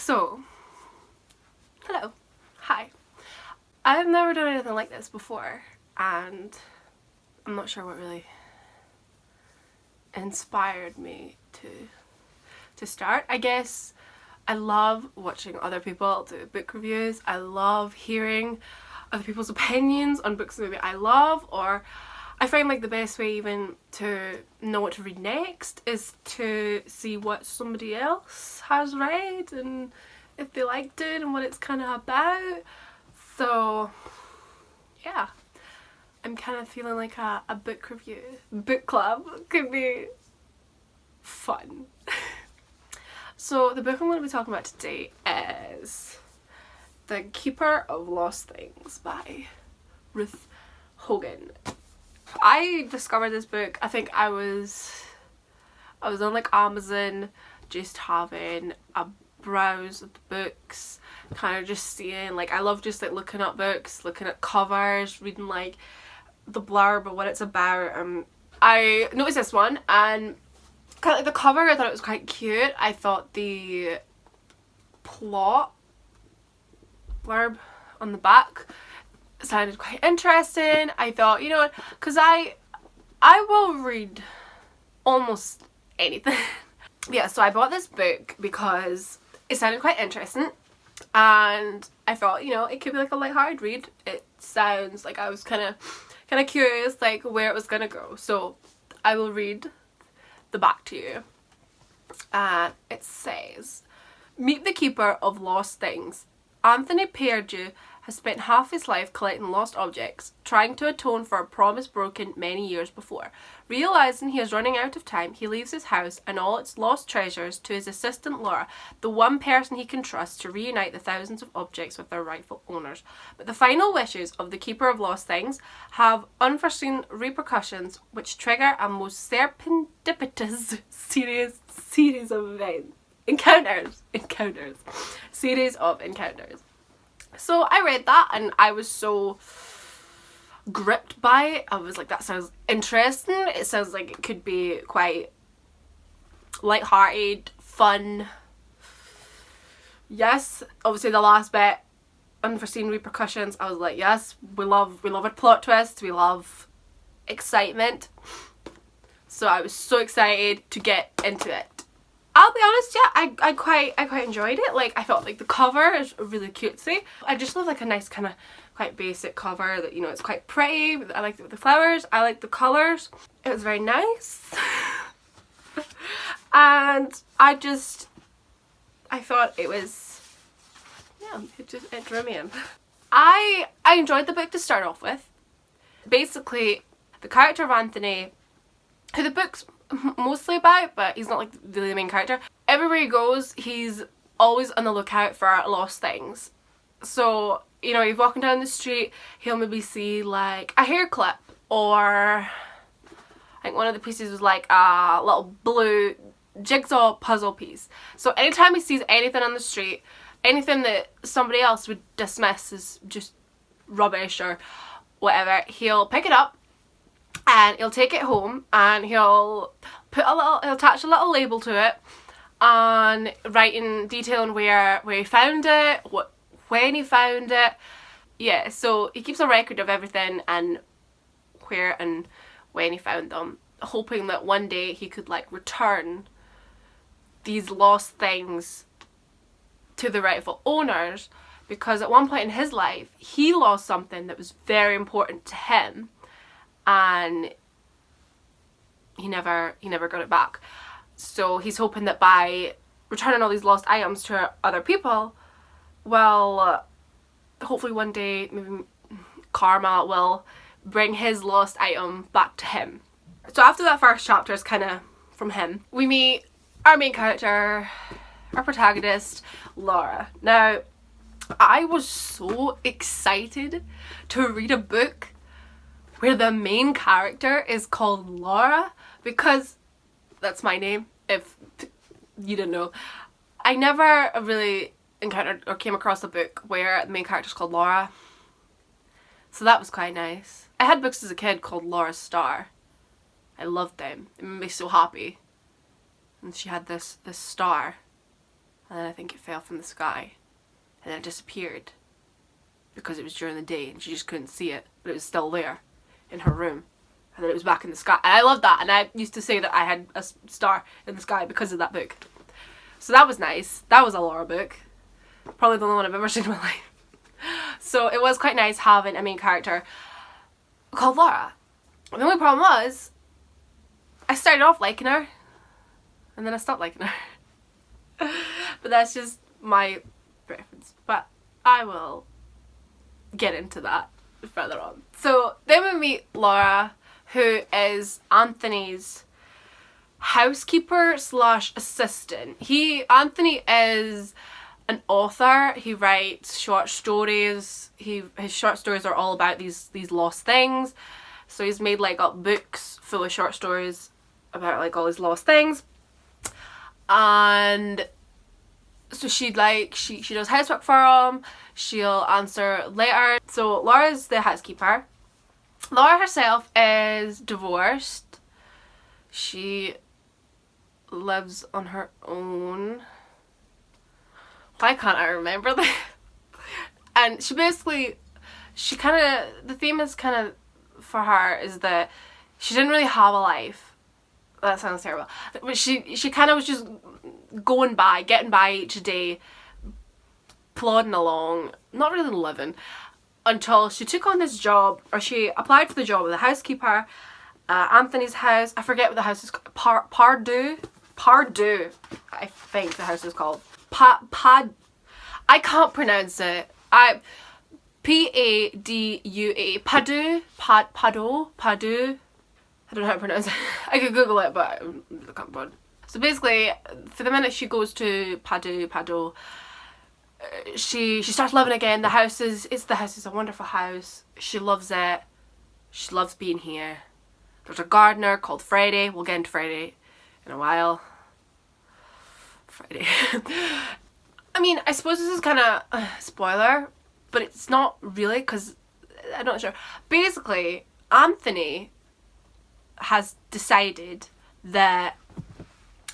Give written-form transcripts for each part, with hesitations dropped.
So, hello, hi. I've never done anything like this before, and I'm not sure what really inspired me to start. I guess I love watching other people do book reviews. I love hearing other people's opinions on books maybe I love, or I find like the best way even to know what to read next is to see what somebody else has read and if they liked it and what it's kind of about. So yeah, I'm kind of feeling like a book review, book club could be fun. So the book I'm going to be talking about today is The Keeper of Lost Things by Ruth Hogan. I discovered this book, I think I was on like Amazon just having a browse of the books, kind of just seeing, like, I love just like looking up books, looking at covers, reading like the blurb of what it's about. I noticed this one and kind of like the cover, I thought it was quite cute. I thought the plot blurb on the back sounded quite interesting. I thought, you know what, because I will read almost anything. Yeah, so I bought this book because it sounded quite interesting and I thought, you know, it could be like a lighthearted read. It sounds like I was kind of curious like where it was gonna go, so I will read the back to you. It says, "Meet the keeper of lost things. Anthony Perdue has spent half his life collecting lost objects, trying to atone for a promise broken many years before. Realising he is running out of time, he leaves his house and all its lost treasures to his assistant Laura, the one person he can trust to reunite the thousands of objects with their rightful owners. But the final wishes of the Keeper of Lost Things have unforeseen repercussions which trigger a most serendipitous series of events. Series of encounters." So I read that and I was so gripped by it. I was like, that sounds interesting. It sounds like it could be quite light-hearted, fun. Yes, obviously the last bit, unforeseen repercussions, I was like, yes, we love a plot twist, we love excitement. So I was so excited to get into it. I'll be honest, yeah, I quite enjoyed it. Like, I thought like the cover is really cutesy. I just love like a nice kind of quite basic cover that, you know, it's quite pretty. I liked it with the flowers. I liked the colours. It was very nice. And I thought it was, yeah, it drew me in. I enjoyed the book to start off with. Basically, the character of Anthony, who the book's mostly about, but he's not like really the main character. Everywhere he goes, he's always on the lookout for lost things. So, you know, he's walking down the street, he'll maybe see like a hair clip, or I think one of the pieces was like a little blue jigsaw puzzle piece. So anytime he sees anything on the street, anything that somebody else would dismiss as just rubbish or whatever, he'll pick it up and he'll take it home and he'll attach a little label to it and write in detail on where he found it, when he found it. Yeah, so he keeps a record of everything and where and when he found them, hoping that one day he could like return these lost things to the rightful owners, because at one point in his life he lost something that was very important to him and he never got it back. So he's hoping that by returning all these lost items to other people, well, hopefully one day maybe karma will bring his lost item back to him. So after that first chapter is kind of from him, we meet our main character, our protagonist, Laura. Now, I was so excited to read a book where the main character is called Laura, because that's my name, if you didn't know. I never really encountered or came across a book where the main character's called Laura, so that was quite nice. I had books as a kid called Laura Star. I loved them. It made me so happy. And she had this star and then I think it fell from the sky and then it disappeared because it was during the day and she just couldn't see it, but it was still there in her room, and then it was back in the sky. And I loved that, and I used to say that I had a star in the sky because of that book. So that was nice. That was a Laura book. Probably the only one I've ever seen in my life. So it was quite nice having a main character called Laura. The only problem was I started off liking her and then I stopped liking her. But that's just my preference. But I will get into that further on. So then we meet Laura, who is Anthony's housekeeper slash assistant. Anthony is an author. He writes short stories. His short stories are all about these lost things. So he's made like up books full of short stories about like all these lost things. And so she does housework for him. She'll answer later. So Laura's the housekeeper. Laura herself is divorced. She lives on her own. Why can't I remember that? And the theme is kind of for her is that she didn't really have a life. That sounds terrible. But she kind of was just getting by each day, plodding along, not really living, until she took on this job, or she applied for the job of the housekeeper at Anthony's house. I forget what the house is called. Pardue, I think the house is called. I can't pronounce it. Padua. Padu. I don't know how to pronounce it. I could Google it, but I can't bother. So basically, for the minute she goes to Padu, she starts living again. The house is a wonderful house. She loves it. She loves being here. There's a gardener called Friday. We'll get into Friday in a while. Friday. I mean, I suppose this is kind of a spoiler, but it's not really, because I'm not sure. Basically, Anthony has decided that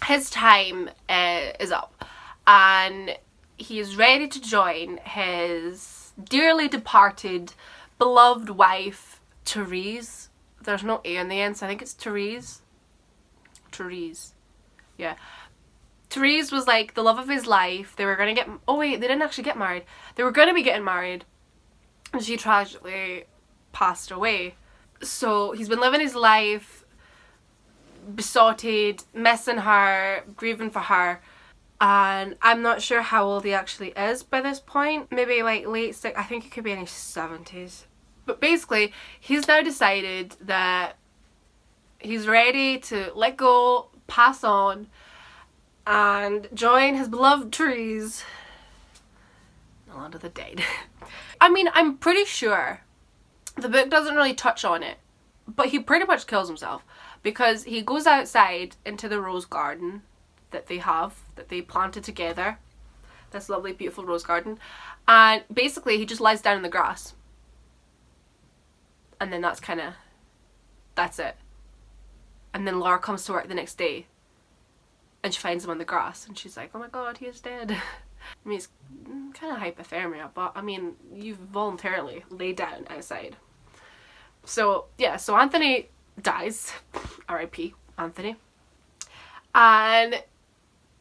his time is up and he is ready to join his dearly departed, beloved wife, Therese. There's no A in the end, so I think it's Therese. Therese. Yeah. Therese was like the love of his life. They were going to they didn't actually get married. They were going to be getting married and she tragically passed away. So he's been living his life besotted, missing her, grieving for her, and I'm not sure how old he actually is by this point. Maybe like late I think he could be in his 70s. But basically, he's now decided that he's ready to let go, pass on, and join his beloved Therese in the land of the dead. I mean, I'm pretty sure the book doesn't really touch on it, but he pretty much kills himself because he goes outside into the rose garden that they planted together, this lovely beautiful rose garden, and basically he just lies down in the grass, and then that's it. And then Laura comes to work the next day and she finds him on the grass and she's like, oh my god, he is dead. I mean, it's kind of hypothermia, but I mean, you voluntarily lay down outside. So yeah, so Anthony dies, R.I.P. Anthony, and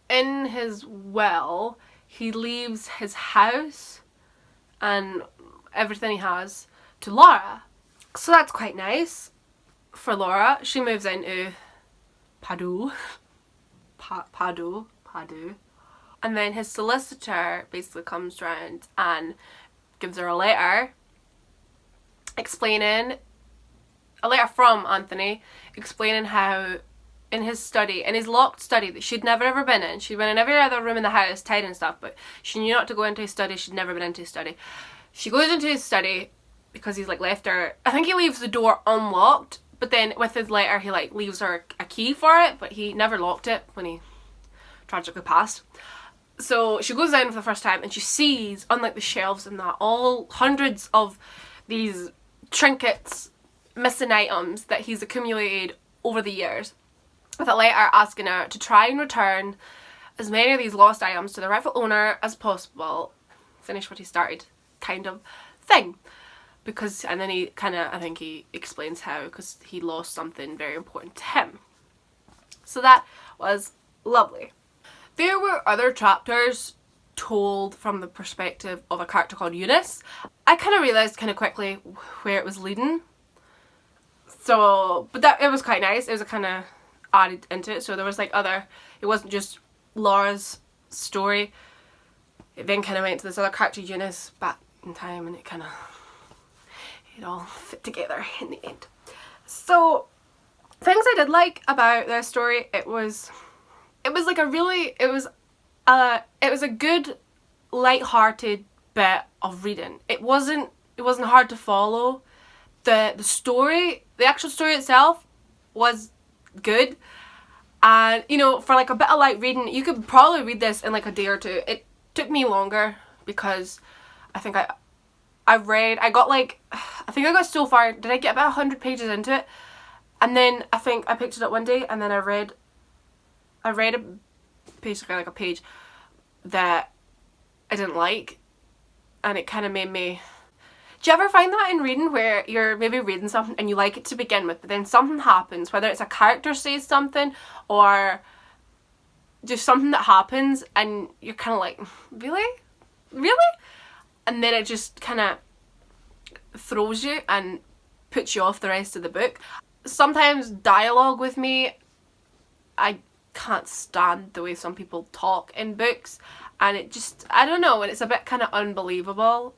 in his will he leaves his house and everything he has to Laura. So that's quite nice for Laura. She moves into Padu. And then his solicitor basically comes round and gives her a letter from Anthony explaining how in his locked study that she'd never ever been in. She'd been in every other room in the house tidying stuff, but she knew not to go into his study. She'd never been into his study. She goes into his study because he's like left her, I think he leaves the door unlocked, but then with his letter he like leaves her a key for it, but he never locked it when he tragically passed. So she goes down for the first time and she sees, unlike the shelves and that, all hundreds of these trinkets, missing items that he's accumulated over the years, with a letter asking her to try and return as many of these lost items to the rightful owner as possible, finish what he started kind of thing. Because, and then he kind of, I think he explains how, because he lost something very important to him. So that was lovely. There were other chapters told from the perspective of a character called Eunice. I kind of realised kind of quickly where it was leading. So, but that, it was quite nice. It was kind of added into it. So there was like it wasn't just Laura's story. It then kind of went to this other character, Eunice, back in time, and it all fit together in the end. So, things I did like about their story, it was like it was a good, light-hearted bit of reading. It wasn't hard to follow. The story, the actual story itself, was good. And, you know, for like a bit of light reading, you could probably read this in like a day or two. It took me longer because I think I got so far, did I get about 100 pages into it? And then I think I picked it up one day and then I read basically like a page that I didn't like, and it kind of made me... Do you ever find that in reading where you're maybe reading something and you like it to begin with, but then something happens, whether it's a character says something or just something that happens and you're kind of like, really? Really? And then it just kind of throws you and puts you off the rest of the book. Sometimes dialogue with me, I can't stand the way some people talk in books, and it just, I don't know, and it's a bit kind of unbelievable.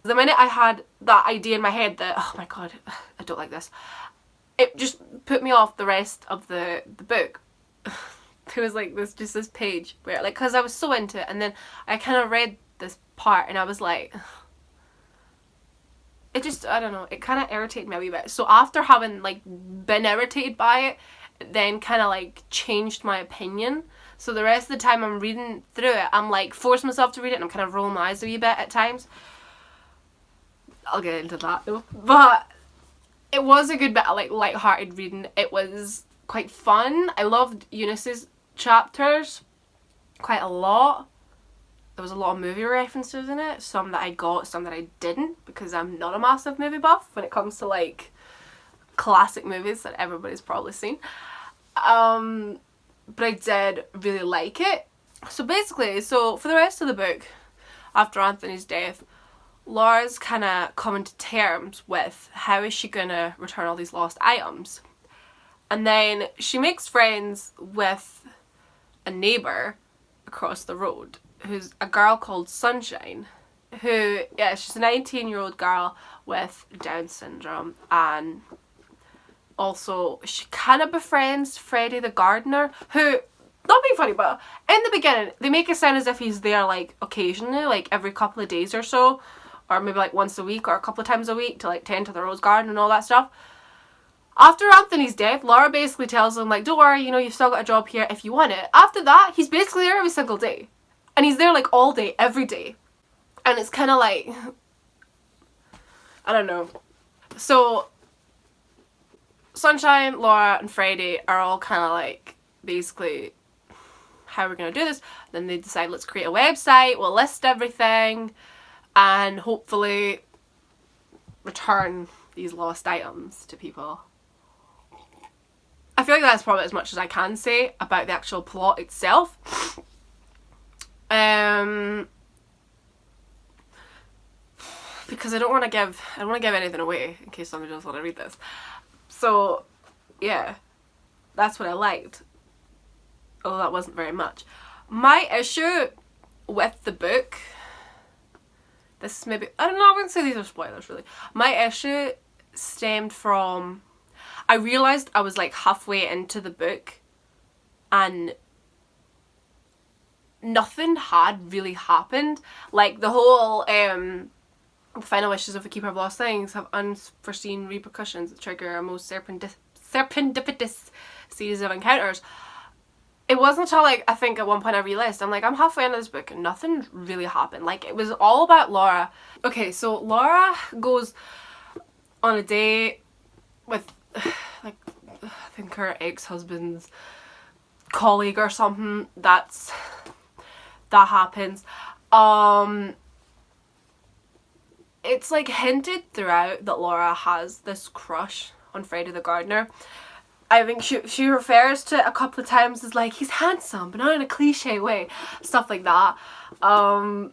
The minute I had that idea in my head that, oh my god, I don't like this, it just put me off the rest of the book. There was like this page where, like, because I was so into it, and then I kind of read this part and I was like, it just, I don't know, it kind of irritated me a wee bit. So after having like been irritated by it, then kind of like changed my opinion. So the rest of the time I'm reading through it, I'm like forcing myself to read it and I'm kind of rolling my eyes a wee bit at times. I'll get into that though. But it was a good bit of like light-hearted reading. It was quite fun. I loved Eunice's chapters quite a lot. There was a lot of movie references in it. Some that I got, some that I didn't, because I'm not a massive movie buff when it comes to like classic movies that everybody's probably seen. But I did really like it. So basically, for the rest of the book, after Anthony's death, Laura's kind of coming to terms with how is she going to return all these lost items. And then she makes friends with a neighbour across the road who's a girl called Sunshine, who, yeah, she's a 19-year-old girl with Down syndrome, and also she kind of befriends Freddie the gardener, who, not being funny, but in the beginning they make it sound as if he's there like occasionally, like every couple of days or so, or maybe like once a week or a couple of times a week to like tend to the rose garden and all that stuff. After Anthony's death, Laura basically tells him like, don't worry, you know, you've still got a job here if you want it. After that, he's basically there every single day. And he's there like all day, every day. And it's kind of like, I don't know. So Sunshine, Laura and Freddie are all kind of like, basically, how are we going to do this? Then they decide, let's create a website, we'll list everything, and hopefully return these lost items to people. I feel like that's probably as much as I can say about the actual plot itself. Because I don't want to give anything away in case somebody doesn't want to read this. So yeah, that's what I liked. Although that wasn't very much. My issue with the book, this is maybe, I don't know, I wouldn't say these are spoilers really. My issue stemmed from, I realised I was like halfway into the book and nothing had really happened. Like the whole final wishes of the Keeper of Lost Things have unforeseen repercussions that trigger a most serendipitous series of encounters. It wasn't until like, I think at one point I realised, I'm like, I'm halfway into this book and nothing really happened. Like it was all about Laura. Okay, so Laura goes on a date with like, I think her ex-husband's colleague or something, that happens. It's like hinted throughout that Laura has this crush on Freddie the gardener. I think she refers to it a couple of times as like, he's handsome but not in a cliche way, stuff like that. And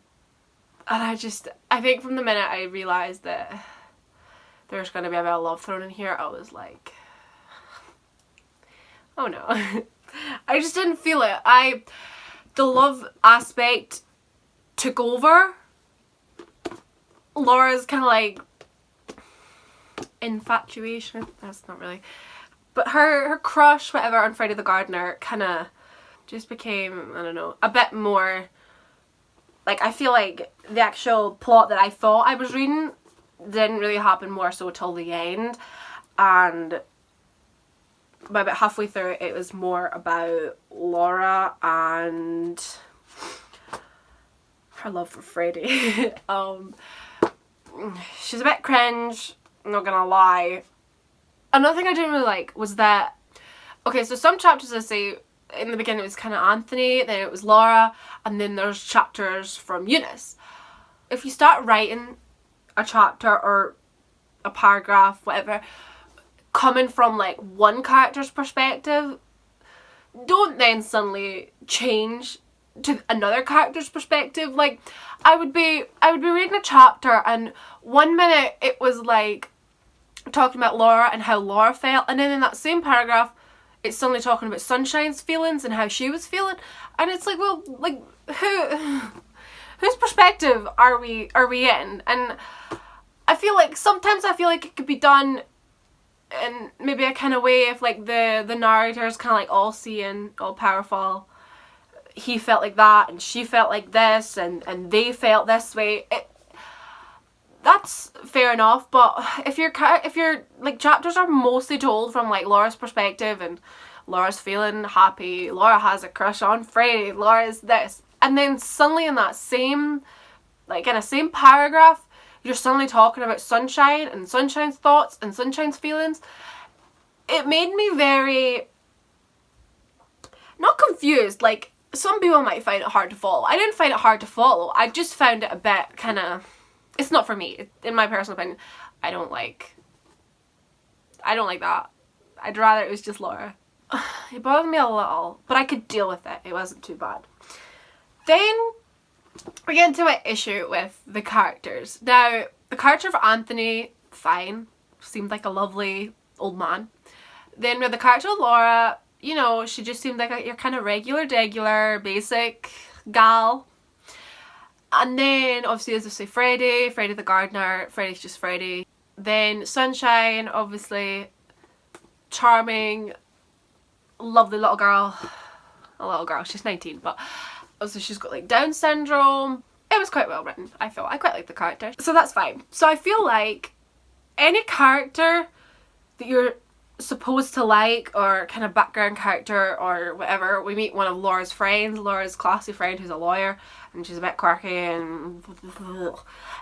I think from the minute I realised that there's going to be a bit of love thrown in here, I was like, oh no. I just didn't feel it. The love aspect took over. Laura's kind of like infatuation, that's not really, but her crush, whatever, on Freddie the gardener kind of just became, I don't know, a bit more, like, I feel like the actual plot that I thought I was reading didn't really happen more so till the end, and by about halfway through it was more about Laura and her love for Freddie. She's a bit cringe, I'm not gonna lie. Another thing I didn't really like was that, okay, so some chapters, I say, in the beginning it was kind of Anthony, then it was Laura, and then there's chapters from Eunice. If you start writing a chapter or a paragraph, whatever, coming from like one character's perspective, don't then suddenly change to another character's perspective. Like, I would be reading a chapter and one minute it was like talking about Laura and how Laura felt, and then in that same paragraph it's suddenly talking about Sunshine's feelings and how she was feeling, and it's like, well, like, whose perspective are we in? And I feel like sometimes it could be done in maybe a kind of way if like the narrator's kind of like all seeing, all powerful. He felt like that and she felt like this and they felt this way. That's fair enough, but if your like chapters are mostly told from like Laura's perspective and Laura's feeling happy, Laura has a crush on Freddie, Laura's this, and then suddenly in that same, like in a same paragraph, you're suddenly talking about Sunshine and Sunshine's thoughts and Sunshine's feelings, it made me very, not confused, like some people might find it hard to follow. I didn't find it hard to follow, I just found it a bit kind of, it's not for me, in my personal opinion. I don't like that. I'd rather it was just Laura. It bothered me a little, but I could deal with it. It wasn't too bad. Then we get into my issue with the characters. Now, the character of Anthony, fine, seemed like a lovely old man. Then with the character of Laura, you know, she just seemed like your kind of regular, basic gal. And then, obviously, as I say, Freddie the gardener, Freddie's just Freddie. Then Sunshine, obviously, charming, lovely little girl. A little girl, she's 19, but also she's got like Down syndrome. It was quite well written, I felt. I quite like the character, so that's fine. So I feel like any character that you're supposed to like, or kind of background character or whatever, we meet one of Laura's friends, Laura's classy friend who's a lawyer, and she's a bit quirky and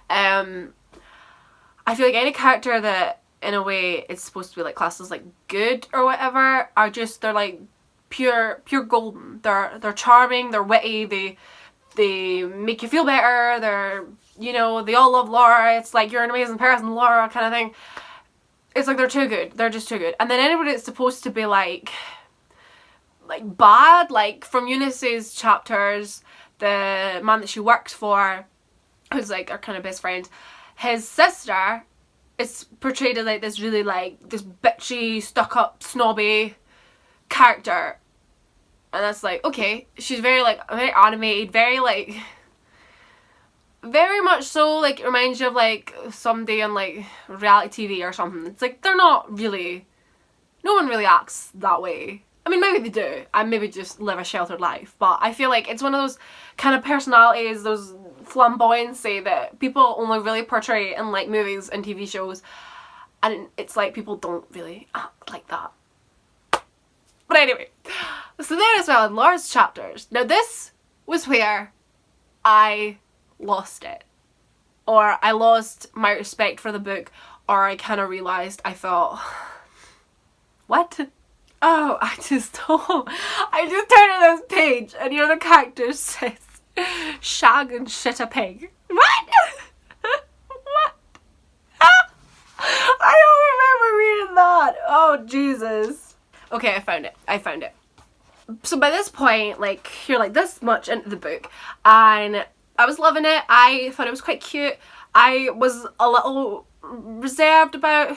I feel like any character that in a way is supposed to be like classed as like good or whatever are just, they're like pure golden. They're charming, they're witty, they make you feel better, they're, you know, they all love Laura, it's like you're an amazing person, Laura, kind of thing. It's like they're too good, they're just too good. And then anybody that's supposed to be like bad, like from Eunice's chapters, the man that she works for, who's like our kind of best friend, his sister is portrayed as like this really like this bitchy, stuck up, snobby character. And that's like, okay, she's very animated, very much so, like, it reminds you of like someday on like reality TV or something. It's like they're not really, no one really acts that way. I mean, maybe they do, and maybe just live a sheltered life, but I feel like it's one of those kind of personalities, those flamboyancy that people only really portray in like movies and TV shows, and it's like people don't really act like that. But anyway, so there as well in Laura's chapters. Now this was where I lost it, or I lost my respect for the book, or I kind of realised, I thought, what? Oh, I just turned to this page and the character says, shag and shit a pig. What? What? I don't remember reading that. Oh, Jesus. Okay, I found it. So by this point, like, you're like this much into the book, and I was loving it. I thought it was quite cute. I was a little reserved about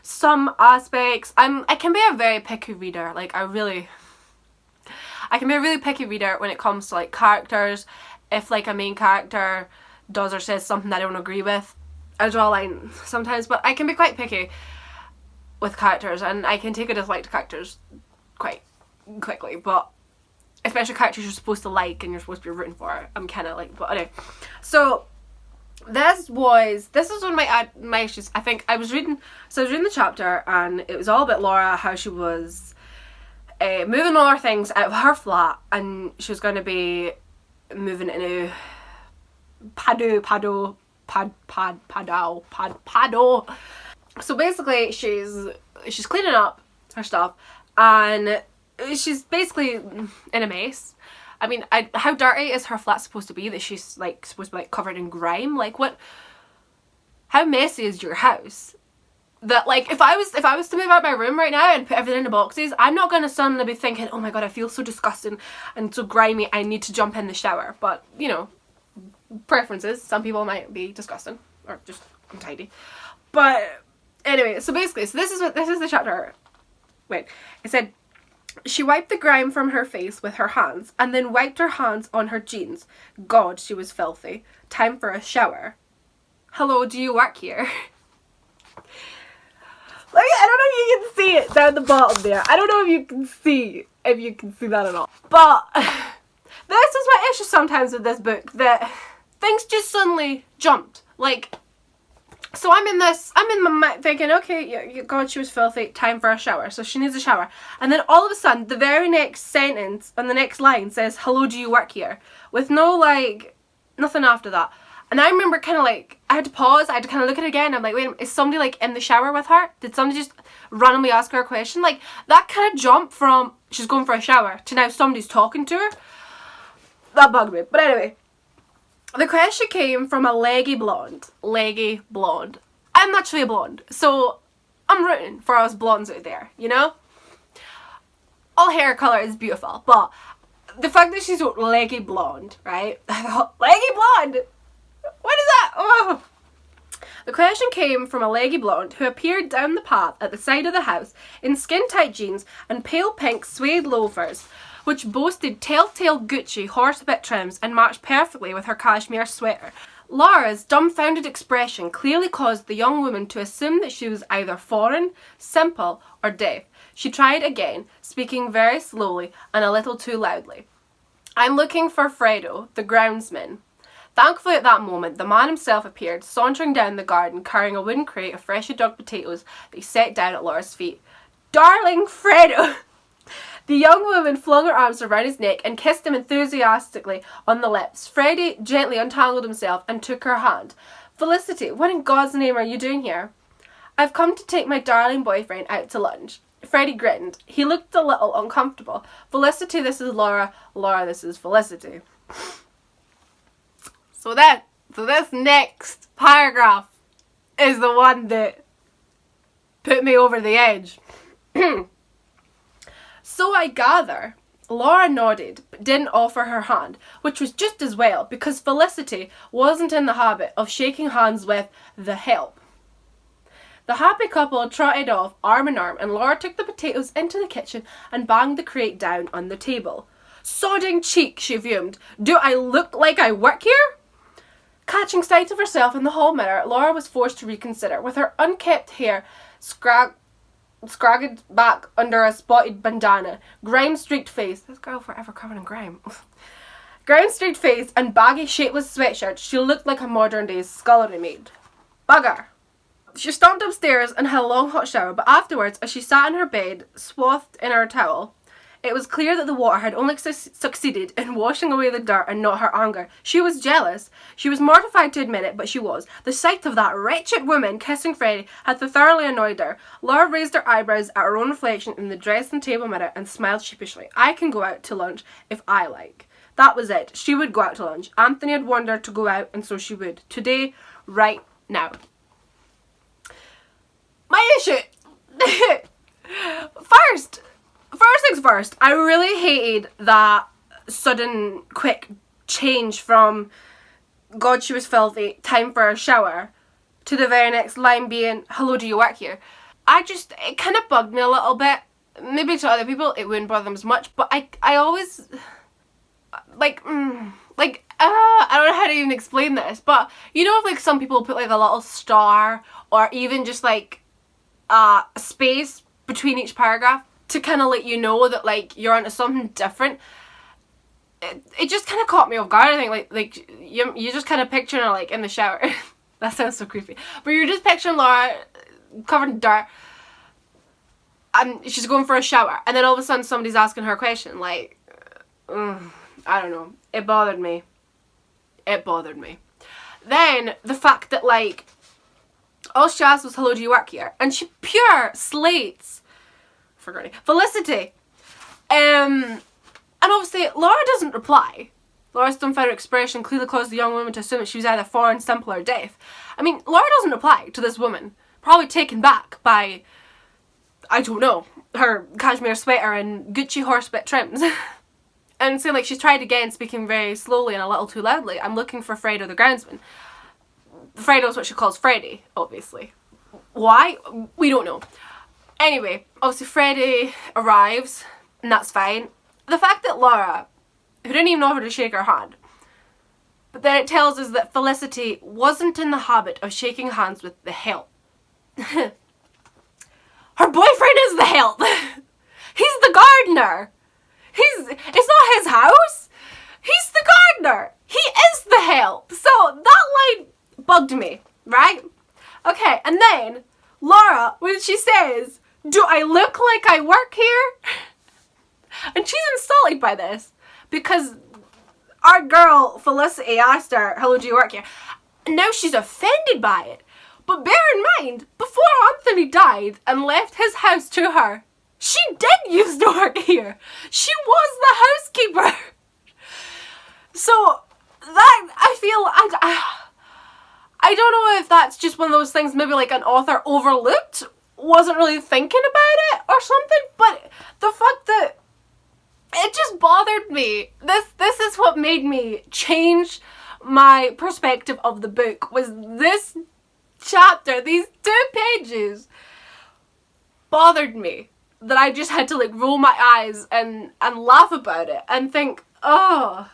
some aspects. I can be a very picky reader. Like, I can be a really picky reader when it comes to like characters. If like a main character does or says something that I don't agree with, I draw a line sometimes. But I can be quite picky with characters, and I can take a dislike to characters quite quickly. But especially characters you're supposed to like and you're supposed to be rooting for, I'm kind of like. But anyway, so this was one of my issues. I think I was reading the chapter, and it was all about Laura, how she was moving all her things out of her flat, and she was going to be moving into Pado. So basically she's cleaning up her stuff, and she's basically in a mess. I mean, how dirty is her flat supposed to be that she's like supposed to be like covered in grime? Like, what? How messy is your house? That like, if I was to move out my room right now and put everything into boxes, I'm not gonna suddenly be thinking, oh my god, I feel so disgusting and so grimy, I need to jump in the shower. But you know, preferences. Some people might be disgusting or just untidy. But anyway, so basically, this is the chapter. Wait, it said, she wiped the grime from her face with her hands, and then wiped her hands on her jeans. God, she was filthy. Time for a shower. Hello, do you work here? Like, I don't know if you can see it down the bottom there. I don't know if you can see that at all. But this is my issue sometimes with this book, that things just suddenly jumped. Like, so I'm in my mind thinking, okay, God, she was filthy, time for a shower. So she needs a shower. And then all of a sudden, the very next sentence on the next line says, hello, do you work here? With no, like, nothing after that. And I remember kind of like, I had to pause, I had to kind of look at it again. I'm like, wait, is somebody like in the shower with her? Did somebody just randomly ask her a question? Like, that kind of jump from she's going for a shower to now somebody's talking to her. That bugged me. But anyway, the question came from a leggy blonde. I'm naturally a blonde, so I'm rooting for us blondes out there, you know? All hair colour is beautiful, but the fact that she's leggy blonde, right? I thought, leggy blonde? What is that? Oh. The question came from a leggy blonde who appeared down the path at the side of the house in skin-tight jeans and pale pink suede loafers, which boasted telltale Gucci horsebit trims and matched perfectly with her cashmere sweater. Laura's dumbfounded expression clearly caused the young woman to assume that she was either foreign, simple, or deaf. She tried again, speaking very slowly and a little too loudly. I'm looking for Fredo, the groundsman. Thankfully at that moment, the man himself appeared, sauntering down the garden, carrying a wooden crate of freshly dug potatoes that he set down at Laura's feet. Darling Fredo! The young woman flung her arms around his neck and kissed him enthusiastically on the lips. Freddie gently untangled himself and took her hand. Felicity, what in God's name are you doing here? I've come to take my darling boyfriend out to lunch. Freddie grinned. He looked a little uncomfortable. Felicity, this is Laura. Laura, this is Felicity. So this next paragraph is the one that put me over the edge. So I gather. Laura nodded, but didn't offer her hand, which was just as well, because Felicity wasn't in the habit of shaking hands with the help. The happy couple trotted off arm in arm, and Laura took the potatoes into the kitchen and banged the crate down on the table. Sodding cheek, she fumed. Do I look like I work here? Catching sight of herself in the hall mirror, Laura was forced to reconsider. With her unkempt hair scragged back under a spotted bandana, grime-streaked face, this girl forever covered in grime, grime-streaked face and baggy shapeless sweatshirt, she looked like a modern-day scullery maid. Bugger! She stomped upstairs and had a long hot shower, but afterwards, as she sat in her bed, swathed in her towel, It was clear that the water had only succeeded in washing away the dirt and not her anger. She was jealous. She was mortified to admit it, but she was. The sight of that wretched woman kissing Freddie had thoroughly annoyed her. Laura raised her eyebrows at her own reflection in the dressing table mirror and smiled sheepishly. I can go out to lunch if I like. That was it. She would go out to lunch. Anthony had warned her to go out, and so she would. Today, right now. My issue. First things first, I really hated that sudden, quick change from God, she was filthy, time for a shower, to the very next line being, hello, do you work here? It kind of bugged me a little bit. Maybe to other people it wouldn't bother them as much, but I always, I don't know how to even explain this, but you know if like some people put like a little star or even just like a space between each paragraph to kind of let you know that like you're onto something different. It just kind of caught me off guard. I think like you just kind of picturing her like in the shower. That sounds so creepy, but you're just picturing Laura covered in dirt and she's going for a shower, and then all of a sudden somebody's asking her a question. Like, I don't know. It bothered me. Then the fact that like all she asked was, hello, do you work here? And she pure slates Felicity. And obviously Laura doesn't reply. Laura's dumbfounded expression clearly caused the young woman to assume that she was either foreign, simple, or deaf. I mean, Laura doesn't reply to this woman, probably taken back by, I don't know, her cashmere sweater and Gucci horsebit trims. And saying like she's tried again, speaking very slowly and a little too loudly, I'm looking for Fredo the groundsman. Fredo's what she calls Freddie, obviously. Why? We don't know. Anyway, obviously Freddie arrives, and that's fine. The fact that Laura, who didn't even offer to shake her hand, but then it tells us that Felicity wasn't in the habit of shaking hands with the help. Her boyfriend is the help! He's the gardener! It's not his house! He's the gardener! He is the help! So that line bugged me, right? Okay, and then Laura, when she says, do I look like I work here? And she's insulted by this because our girl Felicity asked her, hello, do you work here? And now she's offended by it. But bear in mind, before Anthony died and left his house to her, she did used to work here. She was the housekeeper. So that, I feel, I don't know if that's just one of those things maybe like an author overlooked, wasn't really thinking about it or something, but the fact that it just bothered me. This is what made me change my perspective of the book, was this chapter, these 2 pages bothered me, that I just had to like roll my eyes and laugh about it and think, oh.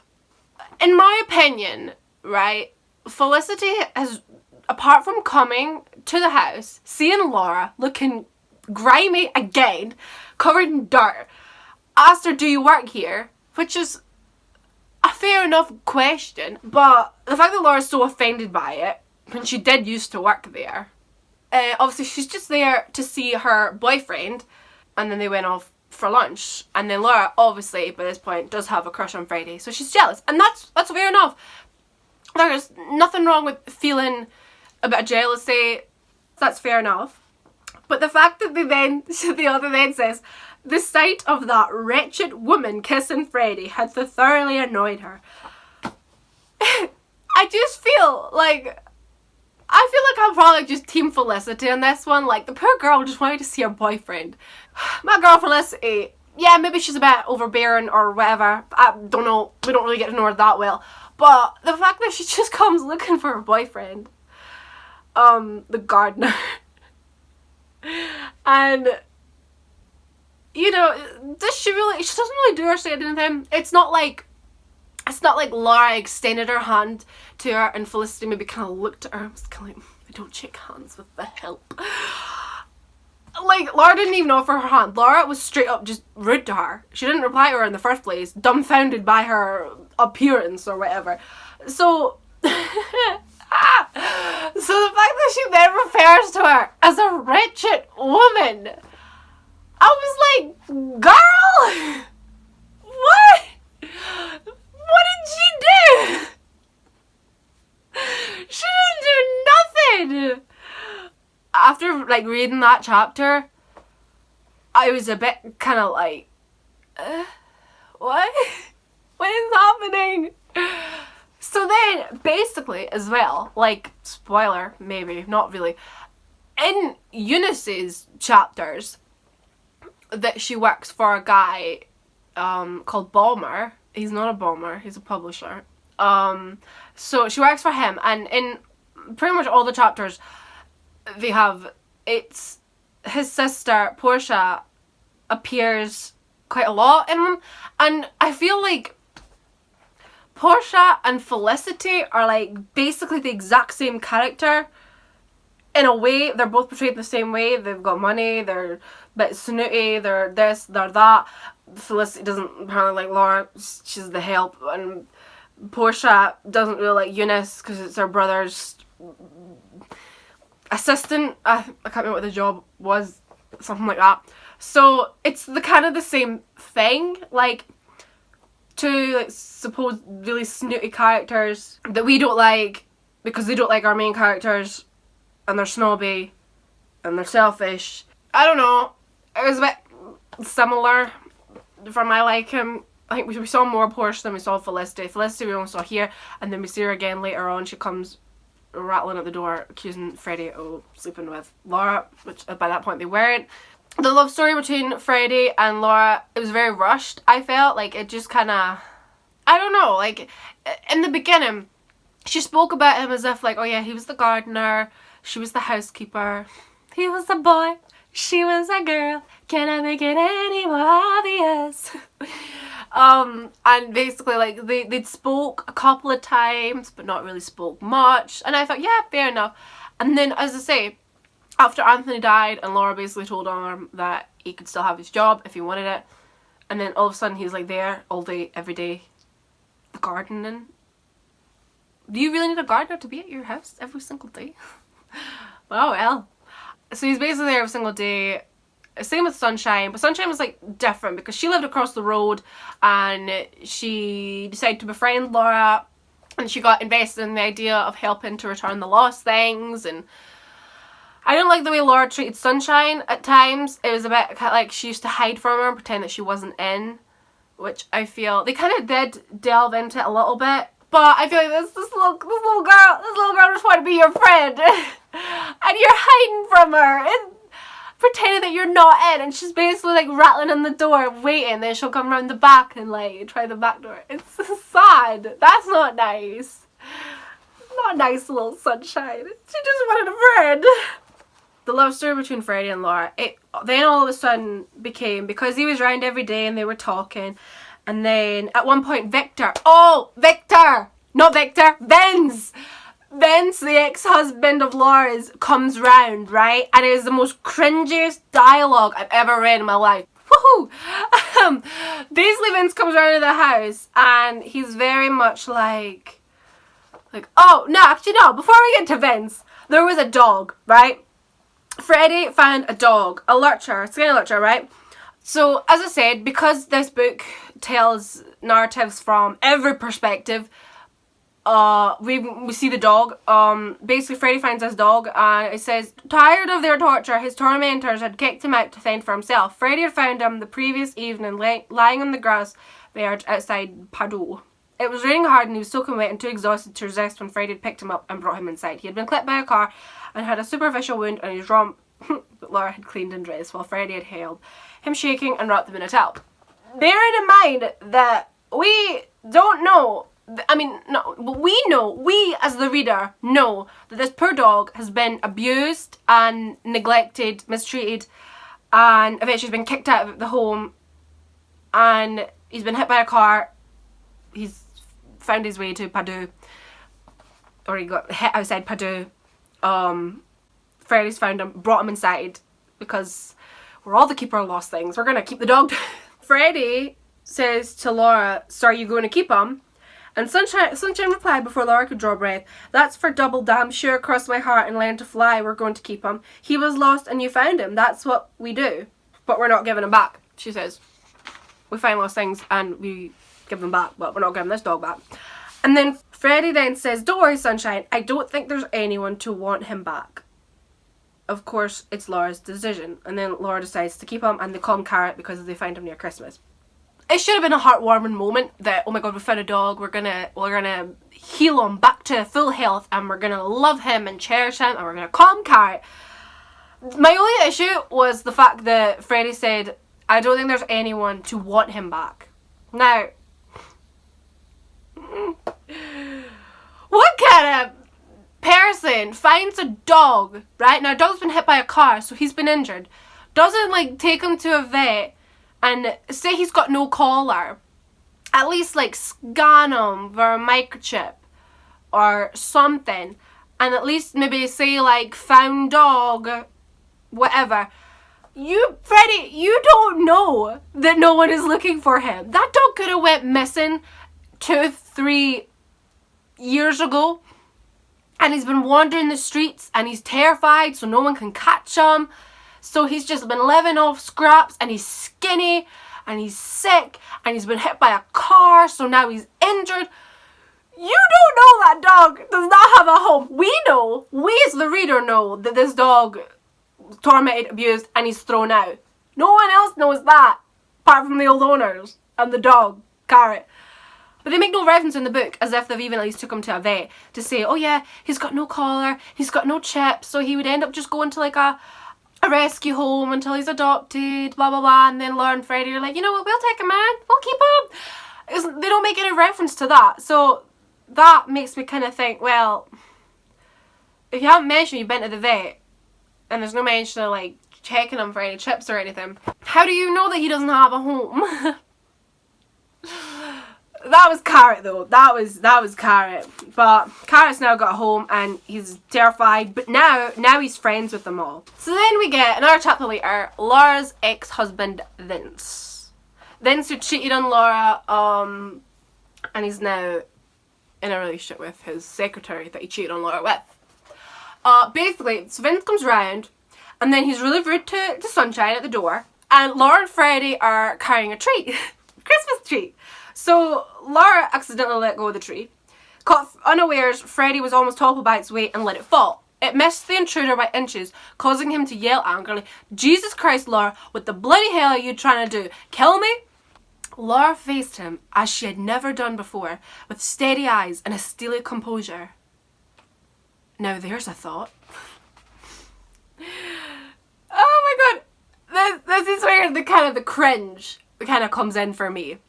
In my opinion, right, Felicity has, apart from coming to the house, seeing Laura looking grimy again, covered in dirt, asked her, do you work here? Which is a fair enough question, but the fact that Laura's so offended by it, when she did used to work there, obviously she's just there to see her boyfriend, and then they went off for lunch, and then Laura obviously by this point does have a crush on Freddie, so she's jealous, and that's fair enough. There's nothing wrong with feeling a bit of jealousy, that's fair enough. But the fact that the author then says, the sight of that wretched woman kissing Freddie had thoroughly annoyed her. I just feel like I'm probably just team Felicity on this one. Like, the poor girl just wanted to see her boyfriend. My girl Felicity, yeah, maybe she's a bit overbearing or whatever. I don't know. We don't really get to know her that well. But the fact that she just comes looking for her boyfriend, the gardener, and, you know, she doesn't really do or say anything. It's not like Laura extended her hand to her and Felicity maybe kind of looked at her and was kind of like, I don't shake hands with the help. Like, Laura didn't even offer her hand. Laura was straight up just rude to her. She didn't reply to her in the first place, dumbfounded by her appearance or whatever. So, so the fact that she then refers to her as a wretched woman, I was like, girl! god! After like reading that chapter, I was a bit kind of like, what? What is happening? So then, basically, as well, like, spoiler, maybe, not really, in Eunice's chapters, that she works for a guy called Balmer. He's not a Balmer, he's a publisher. So she works for him, and in pretty much all the chapters, they have, it's his sister, Portia, appears quite a lot in them, and I feel like Portia and Felicity are like basically the exact same character. In a way, they're both portrayed the same way. They've got money, they're a bit snooty, they're this, they're that. Felicity doesn't apparently like Laura, she's the help, and Portia doesn't really like Eunice because it's her brother's assistant. I can't remember what the job was, something like that. So it's the kind of the same thing, like two like supposed really snooty characters that we don't like because they don't like our main characters, and they're snobby and they're selfish. I don't know, it was a bit similar for my liking. I think we saw more Portia than we saw Felicity. Felicity we only saw here, and then we see her again later on. She comes rattling at the door accusing Freddie of sleeping with Laura, which by that point they weren't. The love story between Freddie and Laura, it was very rushed. I felt like it just kind of, I don't know, like in the beginning she spoke about him as if like, oh yeah, he was the gardener, she was the housekeeper, he was a boy, she was a girl, can I make it any more obvious? And basically like they'd spoke a couple of times but not really spoke much, and I thought, yeah, fair enough. And then, as I say, after Anthony died and Laura basically told him that he could still have his job if he wanted it, and then all of a sudden he's like there all day, every day, gardening. Do you really need a gardener to be at your house every single day? Oh well. So he's basically there every single day. Same with Sunshine, but Sunshine was like different because she lived across the road and she decided to befriend Laura, and she got invested in the idea of helping to return the lost things. And I don't like the way Laura treated Sunshine at times. It was a bit like she used to hide from her and pretend that she wasn't in, which I feel they kind of did delve into it a little bit. But I feel like this little girl just wanted to be your friend, and you're hiding from her and pretending that you're not in, and she's basically like rattling on the door waiting, then she'll come around the back and like try the back door. It's sad. That's not nice. Not nice, little Sunshine. She just wanted a friend. The love story between Freddie and Laura, it then all of a sudden became, because he was around every day and they were talking, and then at one point Victor, Vince, the ex-husband of Laura's, comes round, right? And it is the most cringiest dialogue I've ever read in my life. Woohoo! Basically, Vince comes round to the house and he's very much like, oh, no, actually no, before we get to Vince, there was a dog, right? Freddie found a dog, a lurcher, a skinny lurcher, right? So, as I said, because this book tells narratives from every perspective, we see the dog. Basically Freddie finds this dog and it says, tired of their torture, his tormentors had kicked him out to fend for himself. Freddie had found him the previous evening lying on the grass verge outside Padeaux. It was raining hard and he was soaking wet and too exhausted to resist when Freddie had picked him up and brought him inside. He had been clipped by a car and had a superficial wound on his rump that Laura had cleaned and dressed, while Freddie had held him shaking and wrapped him in a towel. Bearing in mind that we don't know, we as the reader know that this poor dog has been abused and neglected, mistreated, and eventually been kicked out of the home, and he's been hit by a car. He's found his way to Padeaux, or he got hit outside Padeaux. Freddie's found him, brought him inside, because we're all the keeper of lost things. We're gonna keep the dog. Freddie says to Laura, so are you going to keep him? And Sunshine replied before Laura could draw breath, that's for double damn sure, cross my heart and learn to fly, we're going to keep him. He was lost and you found him, that's what we do. But we're not giving him back, she says. We find lost things and we give them back, but we're not giving this dog back. And then Freddie then says, don't worry, Sunshine, I don't think there's anyone to want him back. Of course, it's Laura's decision. And then Laura decides to keep him, and they call him Carrot because they find him near Christmas. It should have been a heartwarming moment that, oh my god, we found a dog, we're gonna heal him back to full health, and we're gonna love him and cherish him, and we're gonna call him Carrot. My only issue was the fact that Freddie said, I don't think there's anyone to want him back. Now, what kind of person finds a dog, right? Now, a dog's been hit by a car, so he's been injured. Doesn't, like, take him to a vet and say he's got no collar. At least, like, scan him for a microchip or something. And at least maybe say, like, found dog, whatever. Freddie, you don't know that no one is looking for him. That dog could have went missing 2-3 years ago. And he's been wandering the streets and he's terrified so no one can catch him. So he's just been living off scraps, and he's skinny and he's sick and he's been hit by a car, so now he's injured. You don't know that dog does not have a home. We as the reader know that this dog was tormented, abused, and he's thrown out. No one else knows that, apart from the old owners and the dog, Carrot. But they make no reference in the book, as if they've even at least took him to a vet to say, oh yeah, he's got no collar, he's got no chips, so he would end up just going to like a rescue home until he's adopted, blah blah blah. And then Laura and Freddie are like, you know what, we'll take him in, we'll keep him. They don't make any reference to that, so that makes me kind of think, well, if you haven't mentioned you've been to the vet and there's no mention of like checking him for any chips or anything, how do you know that he doesn't have a home? That was Carrot though. That was Carrot. But Carrot's now got a home and he's terrified. But now he's friends with them all. So then we get another chapter later, Laura's ex-husband Vince. Vince, who cheated on Laura, and he's now in a relationship with his secretary that he cheated on Laura with. Basically, so Vince comes round and then he's really rude to Sunshine at the door. And Laura and Freddie are carrying a tree. Christmas tree. So Laura accidentally let go of the tree. Caught unawares, Freddie was almost toppled by its weight and let it fall. It missed the intruder by inches, causing him to yell angrily, Jesus Christ, Laura, what the bloody hell are you trying to do? Kill me? Laura faced him, as she had never done before, with steady eyes and a steely composure. Now there's a thought. Oh my god. This is where the cringe kind of comes in for me.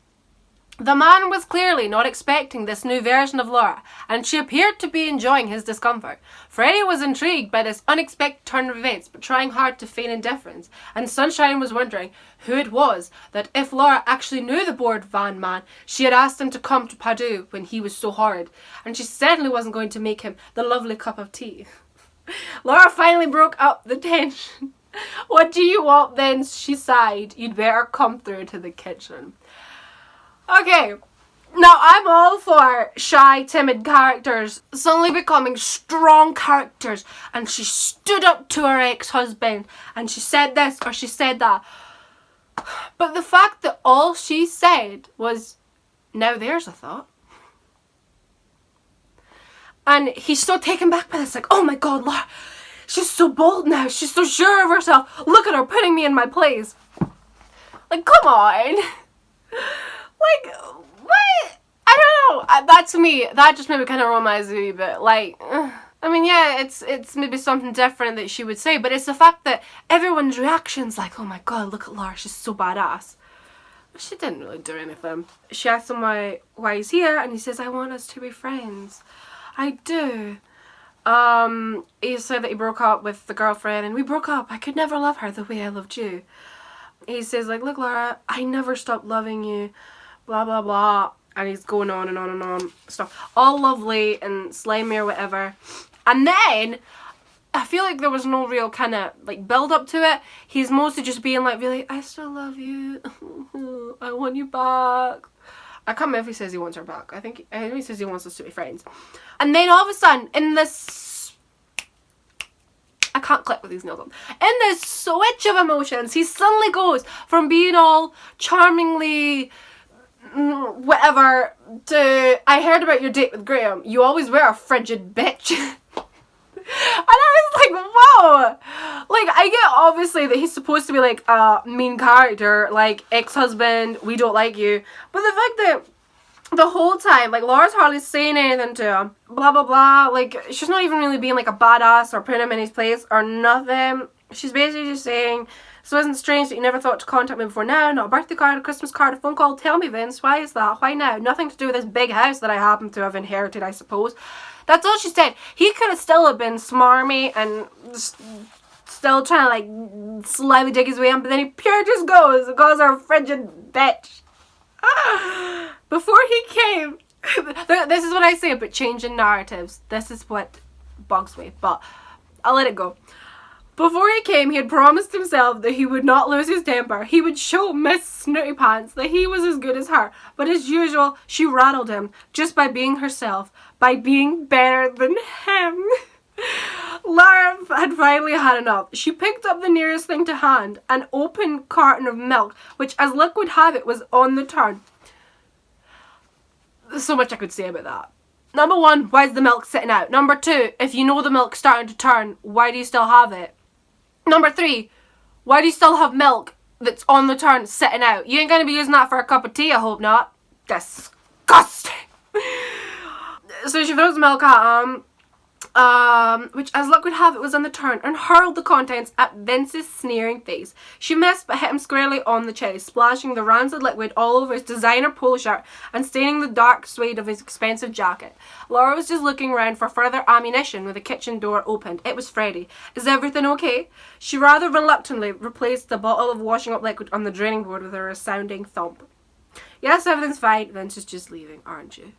The man was clearly not expecting this new version of Laura, and she appeared to be enjoying his discomfort. Freddie was intrigued by this unexpected turn of events, but trying hard to feign indifference, and Sunshine was wondering who it was that, if Laura actually knew the bored van man, she had asked him to come to Padu when he was so horrid, and she certainly wasn't going to make him the lovely cup of tea. Laura finally broke up the tension. What do you want then? She sighed. You'd better come through to the kitchen. Okay, now I'm all for shy, timid characters suddenly becoming strong characters, and she stood up to her ex-husband and she said this or she said that. But the fact that all she said was, now there's a thought. And he's so taken back by this, like, oh my god, Laura, she's so bold now, she's so sure of herself, look at her putting me in my place. Like, come on. Like, what? I don't know. That to me, that just maybe kind of reminds me a bit. Like, I mean, yeah, it's maybe something different that she would say, but it's the fact that everyone's reaction's like, oh my god, look at Laura, she's so badass. But she didn't really do anything. She asked him why he's here, and he says, I want us to be friends. I do. He said that he broke up with the girlfriend, and we broke up. I could never love her the way I loved you. He says, like, look, Laura, I never stopped loving you. Blah blah blah, and he's going on and on and on stuff, all lovely and slimy or whatever. And then I feel like there was no real kind of like build up to it. He's mostly just being like, really, I still love you. I want you back. I can't remember if he says he wants her back. I think he says he wants us to be friends. And then all of a sudden, in this, I can't click with these nails on. In this switch of emotions, he suddenly goes from being all charmingly whatever, to I heard about your date with Graham. You always were a frigid bitch. And I was like, whoa! Like, I get obviously that he's supposed to be like a mean character, like ex-husband, we don't like you. But the fact that the whole time, like, Laura's hardly saying anything to him, blah blah blah, like, she's not even really being like a badass or putting him in his place or nothing. She's basically just saying, so isn't it strange that you never thought to contact me before now? Not a birthday card, a Christmas card, a phone call. Tell me, Vince, why is that? Why now? Nothing to do with this big house that I happen to have inherited, I suppose. That's all she said. He could have still have been smarmy and still trying to like slyly dig his way in, but then he pure just goes and calls her a frigid bitch. Before he came, this is what I say about changing narratives. This is what bugs me, but I'll let it go. Before he came, he had promised himself that he would not lose his temper. He would show Miss Snooty Pants that he was as good as her. But as usual, she rattled him just by being herself, by being better than him. Laura had finally had enough. She picked up the nearest thing to hand, an open carton of milk, which, as luck would have it, was on the turn. There's so much I could say about that. Number one, why is the milk sitting out? Number two, if you know the milk's starting to turn, why do you still have it? Number three, why do you still have milk that's on the turn sitting out? You ain't going to be using that for a cup of tea, I hope not. Disgusting. So she throws the milk at him, which as luck would have it was on the turn, and hurled the contents at Vince's sneering face. She missed but hit him squarely on the chest, splashing the rancid liquid all over his designer polo shirt and staining the dark suede of his expensive jacket. Laura was just looking around for further ammunition when the kitchen door opened. It was Freddie. Is everything okay? She rather reluctantly replaced the bottle of washing up liquid on the draining board with a resounding thump. Yes, everything's fine. Vince is just leaving, aren't you?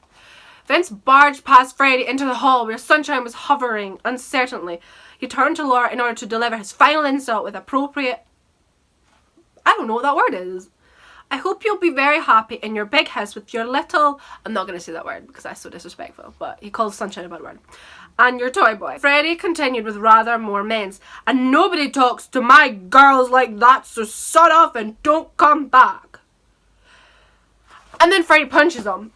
Vince barged past Freddie into the hall where Sunshine was hovering uncertainly. He turned to Laura in order to deliver his final insult with appropriate... I don't know what that word is. I hope you'll be very happy in your big house with your little... I'm not going to say that word because that's so disrespectful, but he calls Sunshine a bad word. And your toy boy. Freddie continued with rather more menace. And nobody talks to my girls like that, so shut off and don't come back. And then Freddie punches him.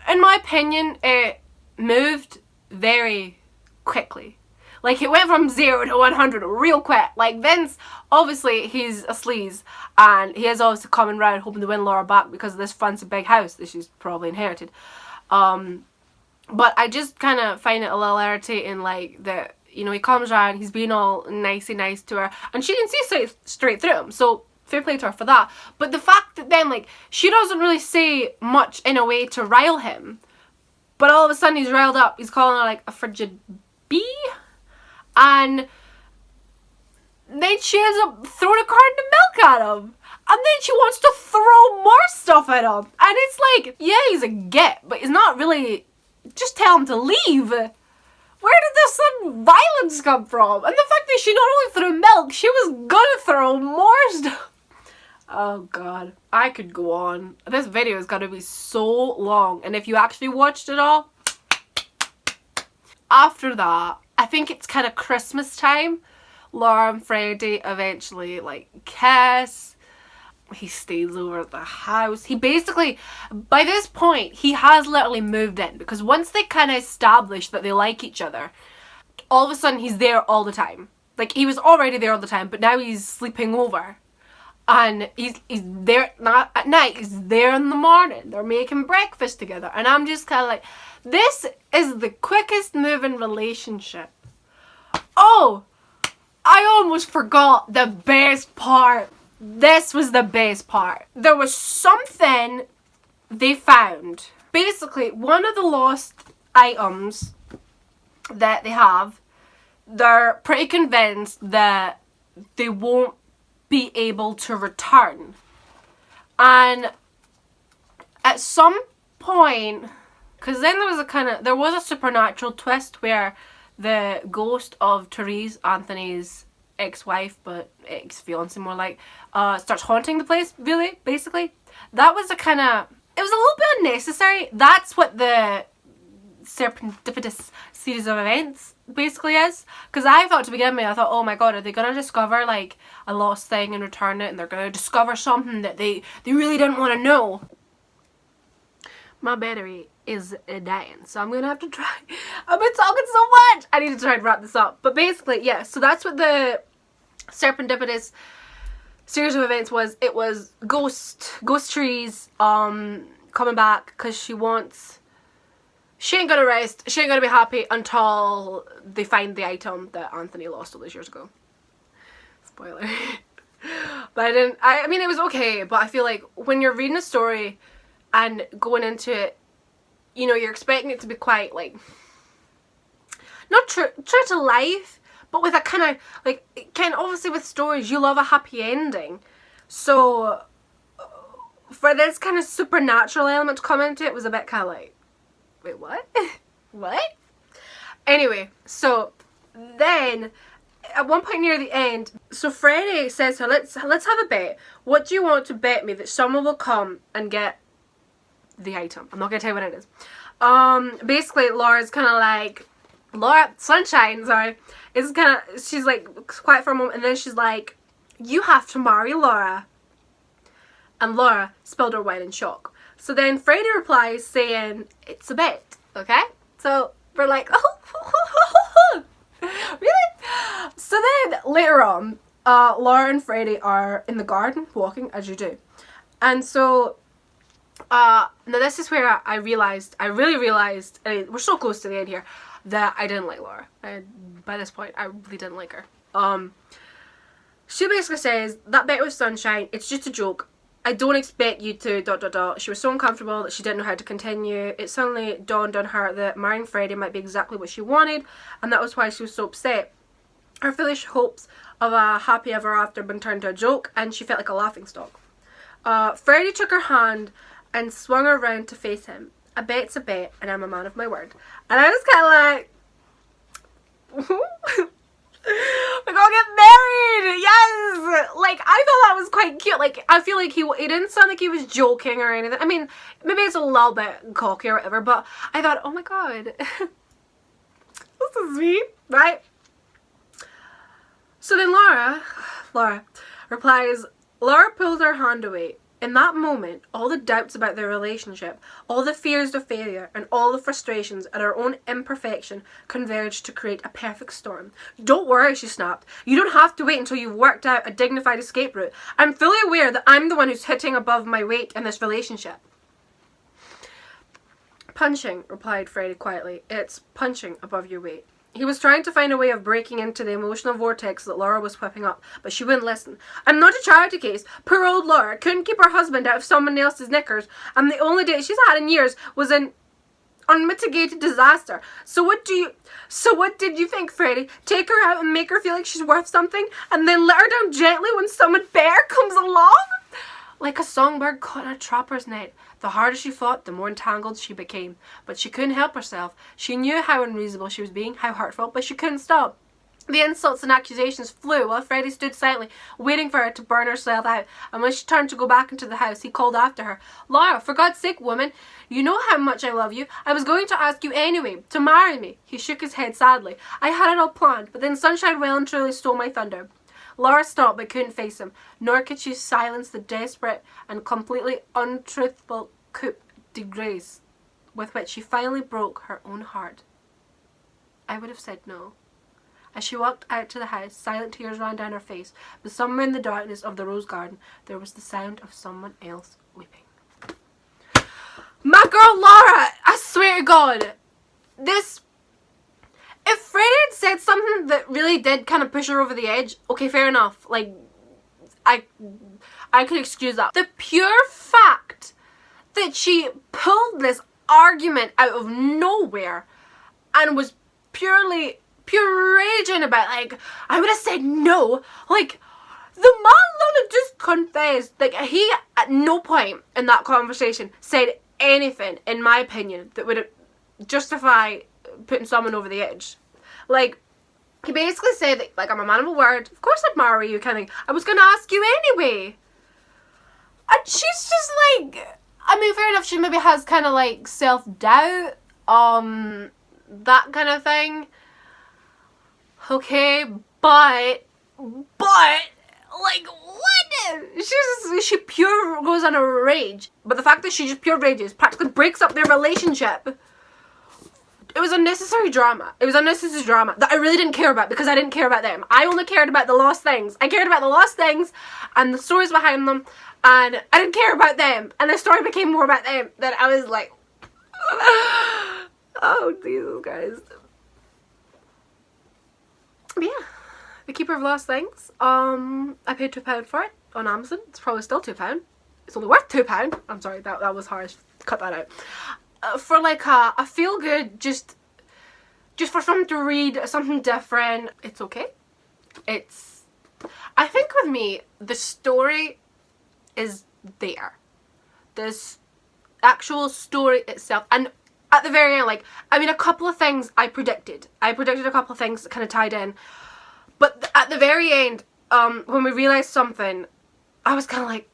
In my opinion, it moved very quickly. Like, it went from 0 to 100 real quick. Like, Vince, obviously, he's a sleaze. And he is obviously coming round hoping to win Laura back because of this fancy big house that she's probably inherited. But I just kind of find it a little irritating, like, that, you know, he comes around, he's being all nicey nice to her. And she can see straight through him. So fair play to her for that. But the fact that then, like, she doesn't really say much in a way to rile him, but all of a sudden he's riled up. He's calling her like a frigid bee, and then she ends up throwing a carton of milk at him, and then she wants to throw more stuff at him, and it's like, yeah, he's a git, but he's not really. Just tell him to leave. Where did this sudden violence come from? And the fact that she not only threw milk, she was gonna throw more stuff. Oh god, I could go on. This video is gonna be so long, and if you actually watched it all, after that, I think it's kind of Christmas time. Laura and Freddie eventually like kiss. He stays over at the house. He basically, by this point, he has literally moved in, because once they kind of establish that they like each other, all of a sudden he's there all the time. Like, he was already there all the time, but now he's sleeping over. And he's there not at night, he's there in the morning. They're making breakfast together. And I'm just kind of like, this is the quickest moving relationship. Oh, I almost forgot the best part. This was the best part. There was something they found. Basically, one of the lost items that they have, they're pretty convinced that they won't be able to return. And at some point, because then there was a supernatural twist where the ghost of Therese, Anthony's ex-wife, but ex-fiance more like, starts haunting the place, really, basically. That was it was a little bit unnecessary. That's what the serendipitous series of events basically is. Because I thought to begin with, I thought, oh my god, are they going to discover like a lost thing and return it, and they're going to discover something that they really didn't want to know. my battery is dying, so I'm gonna have to try. I've been talking so much. I need to try and wrap this up. But basically, yeah, so that's what the serendipitous series of events was. It was ghost trees coming back because she ain't gonna rest, she ain't gonna be happy until they find the item that Anthony lost all those years ago. Spoiler. But I mean, it was okay, but I feel like when you're reading a story and going into it, you know, you're expecting it to be quite, like, not true to life, but with a kind of, like, obviously with stories, you love a happy ending. So, for this kind of supernatural element to come into it, was a bit kind of like, wait, what? What? Anyway, so, then, at one point near the end, so Freddie says to her, let's have a bet. What do you want to bet me that someone will come and get the item? I'm not gonna tell you what it is. Basically, Laura's kind of like, Sunshine, sorry, is kind of, she's like quiet for a moment, and then she's like, you have to marry Laura. And Laura spilled her wine in shock. So then Freddie replies saying, it's a bet, okay? So we're like, oh, really? So then later on, Laura and Freddie are in the garden walking as you do. And so, now this is where I really realized, we're so close to the end here, that I didn't like Laura. By this point, I really didn't like her. She basically says, that bet with Sunshine, it's just a joke. I don't expect you to ... She was so uncomfortable that she didn't know how to continue. It suddenly dawned on her that marrying Freddie might be exactly what she wanted, and that was why she was so upset. Her foolish hopes of a happy ever after had been turned to a joke, and she felt like a laughingstock. Freddie took her hand and swung her around to face him. A bet's a bet, and I'm a man of my word. And I was kind of like, we're gonna get married! Yes! Like, I thought that was quite cute. Like, I feel like he didn't sound like he was joking or anything. I mean, maybe it's a little bit cocky or whatever, but I thought, oh my god. This is sweet, right? So then Laura replies, Laura pulled her hand away. In that moment, all the doubts about their relationship, all the fears of failure, and all the frustrations at her own imperfection converged to create a perfect storm. Don't worry, she snapped. You don't have to wait until you've worked out a dignified escape route. I'm fully aware that I'm the one who's hitting above my weight in this relationship. Punching, replied Freddie quietly. It's punching above your weight. He was trying to find a way of breaking into the emotional vortex that Laura was whipping up, but she wouldn't listen. I'm not a charity case. Poor old Laura couldn't keep her husband out of someone else's knickers, and the only date she's had in years was an unmitigated disaster. So what did you think, Freddie? Take her out and make her feel like she's worth something, and then let her down gently when someone better comes along? Like a songbird caught in a trapper's net. The harder she fought, the more entangled she became. But she couldn't help herself. She knew how unreasonable she was being, how hurtful, but she couldn't stop. The insults and accusations flew while Freddie stood silently, waiting for her to burn herself out. And when she turned to go back into the house, he called after her. Laura, for God's sake, woman, you know how much I love you. I was going to ask you anyway, to marry me. He shook his head sadly. I had it all planned, but then Sunshine well and truly stole my thunder. Laura stopped but couldn't face him, nor could she silence the desperate and completely untruthful coup de grace with which she finally broke her own heart. I would have said no. As she walked out to the house, silent tears ran down her face, but somewhere in the darkness of the rose garden there was the sound of someone else weeping. My girl Laura! I swear to God! If Freddie had said something that really did kind of push her over the edge, okay, fair enough. Like, I could excuse that. The pure fact that she pulled this argument out of nowhere and was pure raging about, like, I would have said no. Like, the man literally just confessed. Like, he at no point in that conversation said anything, in my opinion, that would justify putting someone over the edge. Like, he basically said that, like, I'm a man of a word, of course I'd marry you, kind of thing. I was gonna ask you anyway. And she's just like, I mean, fair enough, she maybe has kind of like self-doubt, that kind of thing. Okay, but Like, what? She pure goes on a rage. But the fact that she just pure rages practically breaks up their relationship. It was unnecessary drama. It was unnecessary drama that I really didn't care about because I didn't care about them. I only cared about the lost things. I cared about the lost things and the stories behind them, and I didn't care about them. And the story became more about them. Then I was like, oh, Jesus Christ. But yeah, The Keeper of Lost Things. I paid £2 for it on Amazon. It's probably still £2. It's only worth £2. I'm sorry, that was harsh. Cut that out. For like a feel good, just for something to read, something different. It's okay. I think with me, the story is there. This actual story itself, and at the very end, like, I mean, a couple of things I predicted a couple of things that kind of tied in, but at the very end, when we realized something, I was kind of like,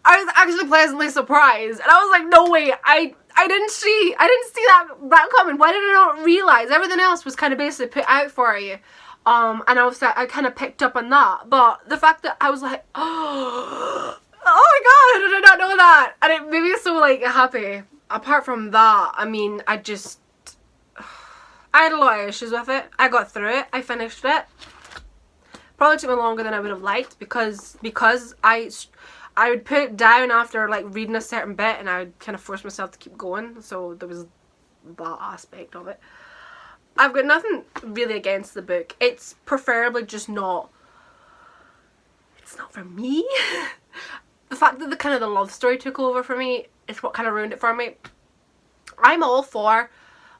I was actually pleasantly surprised, and I was like, no way, I didn't see that coming. Why did I not realize? Everything else was kind of basically put out for you, and I kind of picked up on that. But the fact that I was like, oh my god, I did not know that, and it made me so like happy. Apart from that, I mean, I had a lot of issues with it. I got through it. I finished it. Probably took me longer than I would have liked because I would put it down after like reading a certain bit, and I would kind of force myself to keep going. So there was that aspect of it. I've got nothing really against the book. It's preferably just not. It's not for me. The fact that the love story took over for me is what kind of ruined it for me. I'm all for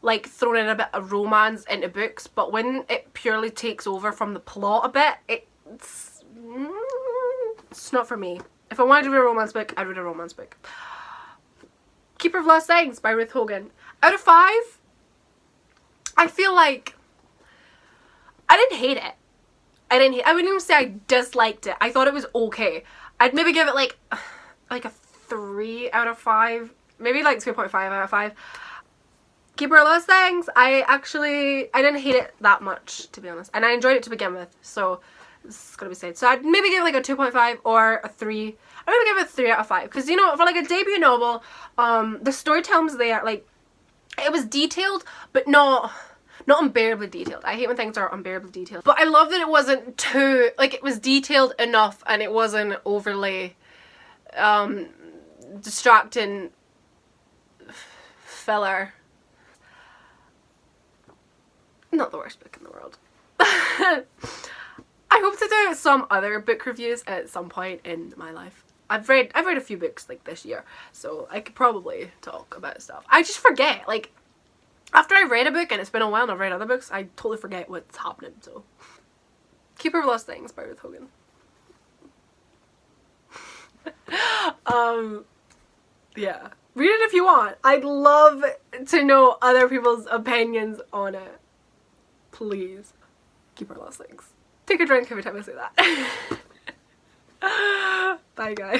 like throwing in a bit of romance into books, but when it purely takes over from the plot a bit, it's not for me. If I wanted to read a romance book, I'd read a romance book. Keeper of Lost Things by Ruth Hogan. Out of 5, I feel like I didn't hate it. I wouldn't even say I disliked it. I thought it was okay. I'd maybe give it like a 3 out of 5. Maybe like 3.5 out of 5. Keeper of Lost Things, I didn't hate it that much, to be honest. And I enjoyed it to begin with, so it's gotta be said. So I'd maybe give it like a 2.5 or a 3. I'd maybe give it a 3 out of 5. Because, you know, for like a debut novel, the storytelling was there. Like, it was detailed, but not unbearably detailed. I hate when things are unbearably detailed. But I love that it wasn't too, like, it was detailed enough and it wasn't overly distracting filler. Not the worst book in the world. I hope to do some other book reviews at some point in my life. I've read a few books like this year, so I could probably talk about stuff. I just forget, like, after I read a book and it's been a while and I've read other books, I totally forget what's happening, so. Keeper of Lost Things by Ruth Hogan. Yeah. Read it if you want. I'd love to know other people's opinions on it. Please. Keeper of Lost Things. Take a drink every time I say that. Bye, guys.